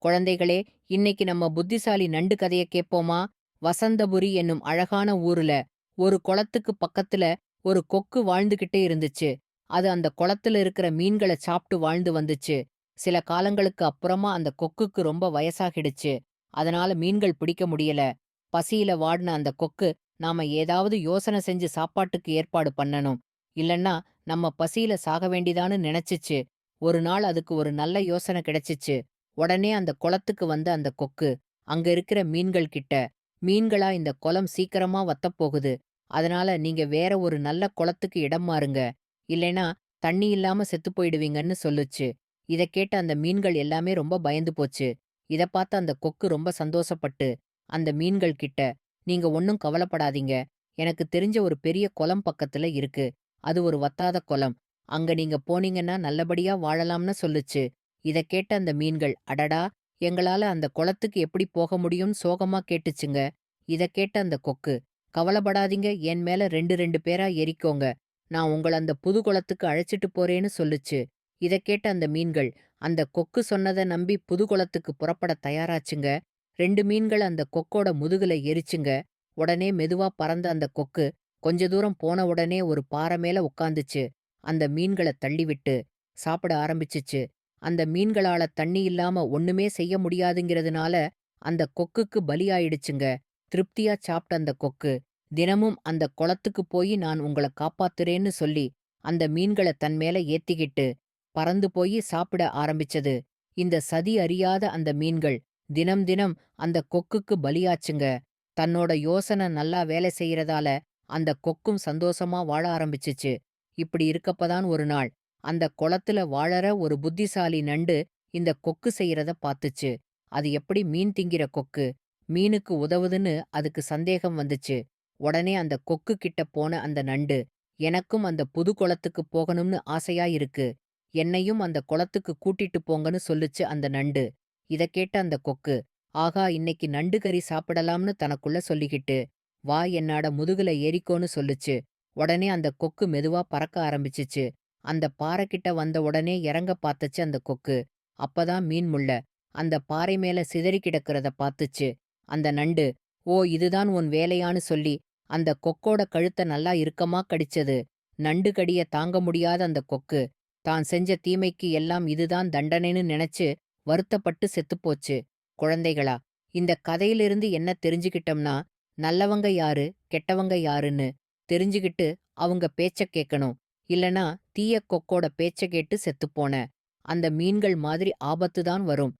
குழந்தைகளே, இன்னைக்கு நம்ம புத்திசாலி நண்டு கதைய கேட்போமா? வசந்தபுரி என்னும் அழகான ஊருல ஒரு குளத்துக்கு பக்கத்துல ஒரு கொக்கு வாழ்ந்துகிட்டே இருந்துச்சு. அது அந்த குளத்துல இருக்கிற மீன்கள சாப்பிட்டு வாழ்ந்து வந்துச்சு. சில காலங்களுக்கு அப்புறமா அந்த கொக்குக்கு ரொம்ப வயசாகிடுச்சு. அதனால மீன்கள் பிடிக்க முடியல. பசியில வாடின அந்த கொக்கு, நாம ஏதாவது யோசனை செஞ்சு சாப்பாட்டுக்கு ஏற்பாடு பண்ணணும். இல்லன்னா நம்ம பசியில சாக வேண்டிதான்னு நினைச்சுச்சு. ஒரு நாள் அதுக்கு ஒரு நல்ல யோசனை கிடைச்சுச்சு. உடனே அந்த குளத்துக்கு வந்த அந்த கொக்கு, அங்க இருக்கிற மீன்கள் கிட்ட, "மீன்களா, இந்த குளம் சீக்கிரமா வத்தப் போகுது. அதனால நீங்க வேற ஒரு நல்ல குளத்துக்கு இடம் மாறுங்க. இல்லைன்னா தண்ணி இல்லாம செத்துப் போயிடுவீங்கன்னு" சொல்லுச்சு. இத கேட்ட அந்த மீன்கள் எல்லாமே ரொம்ப பயந்து போச்சு. இத பார்த்த அந்த கொக்கு ரொம்ப சந்தோஷப்பட்டு, அந்த மீன்கள் கிட்ட, "நீங்க ஒண்ணும் கவலைப்படாதீங்க. எனக்கு தெரிஞ்ச ஒரு பெரிய குளம் பக்கத்துல இருக்கு. அது ஒரு வத்தாத குளம். அங்க நீங்க போனீங்கன்னா நல்லபடியா வாழலாம்னு" சொல்லுச்சு. இத கேட்ட அந்த மீன்கள், "அடடா! எங்களால அந்த குளத்துக்கு எப்படி போக முடியும்னு" சோகமா கேட்டுச்சுங்க. இத கேட்ட அந்த கொக்கு, "கவலைப்படாதீங்க, என் மேல 2 பேரா ஏறிக்கோங்க. நான் உங்கள அந்த புது குளத்துக்கு அழைச்சிட்டு போறேன்னு" சொல்லுச்சு. இத கேட்ட அந்த மீன்கள், அந்த கொக்கு சொன்னத நம்பி புது குளத்துக்கு புறப்பட தயாராச்சுங்க. 2 மீன்கள் அந்த கொக்கோட முதுகுல ஏறிச்சுங்க. உடனே மெதுவா பறந்த அந்த கொக்கு, கொஞ்ச தூரம் போன உடனே ஒரு பாறை மேல உட்காந்துச்சு. அந்த மீன்கள தள்ளிவிட்டு சாப்பிட ஆரம்பிச்சுச்சு. அந்த மீன்களால தண்ணி இல்லாம ஒண்ணுமே செய்ய முடியாதுங்கிறதுனால அந்த கொக்குக்கு பலியாயிடுச்சுங்க. திருப்தியா சாப்பிட்ட அந்த கொக்கு, தினமும் அந்த குளத்துக்கு போய் நான் உங்கள காப்பாத்துறேன்னு சொல்லி, அந்த மீன்கள தன் மேல ஏத்திக்கிட்டு, பறந்து போய் சாப்பிட ஆரம்பிச்சது. இந்த சதி அறியாத அந்த மீன்கள், தினம் தினம் அந்த கொக்குக்கு பலியாச்சுங்க. தன்னோட யோசனை நல்லா வேலை செய்யறதால, அந்த கொக்கும் சந்தோஷமா வாழ ஆரம்பிச்சுச்சு. இப்படி இருக்கப்பதான் ஒரு நாள், அந்த குளத்துல வாழற ஒரு புத்திசாலி நண்டு இந்த கொக்கு செய்யறத பாத்துச்சு. அது எப்படி மீன் திங்கிற கொக்கு. மீனுக்கு உதவுதுன்னு அதுக்கு சந்தேகம் வந்துச்சு. உடனே அந்த கொக்கு கிட்ட போன அந்த நண்டு, "எனக்கும் அந்த புது குளத்துக்கு போகணும்னு ஆசையா இருக்கு. என்னையும் அந்த குளத்துக்கு கூட்டிட்டு போங்கன்னு" சொல்லுச்சு அந்த நண்டு. இத கேட்ட அந்த கொக்கு, ஆகா, இன்னைக்கு நண்டு கறி சாப்பிடலாம்னு தனக்குள்ள சொல்லிக்கிட்டு, "வா, என்னோட முதுகுல ஏறிக்கோன்னு" சொல்லுச்சு. உடனே அந்த கொக்கு மெதுவா பறக்க ஆரம்பிச்சுச்சு. அந்த பாறைகிட்ட வந்த உடனே இறங்க பாத்துச்சு அந்த கொக்கு. அப்பதான் மீன் முள்ள அந்த பாறை மேல சிதறி கிடக்கிறத பாத்துச்சு. அந்த நண்டு, "ஓ, இதுதான் உன் வேலையான்னு" சொல்லி அந்த கொக்கோட கழுத்த நல்லா இறுக்கமா கடிச்சது. நண்டு கடிய தாங்க முடியாத அந்த கொக்கு, தான் செஞ்ச தீமைக்கு எல்லாம் இதுதான் தண்டனைன்னு நினைச்சு வருத்தப்பட்டு செத்துப்போச்சு. குழந்தைகளா, இந்த கதையிலிருந்து என்ன தெரிஞ்சுக்கிட்டோம்னா, நல்லவங்க யாரு, கெட்டவங்க யாருன்னு தெரிஞ்சுகிட்டு அவங்க பேச்ச கேட்கணும். இல்லனா தீய கொக்கோட பேச்ச கேட்டு செத்துப்போன அந்த மீன்கள் மாதிரி ஆபத்து தான் வரும்.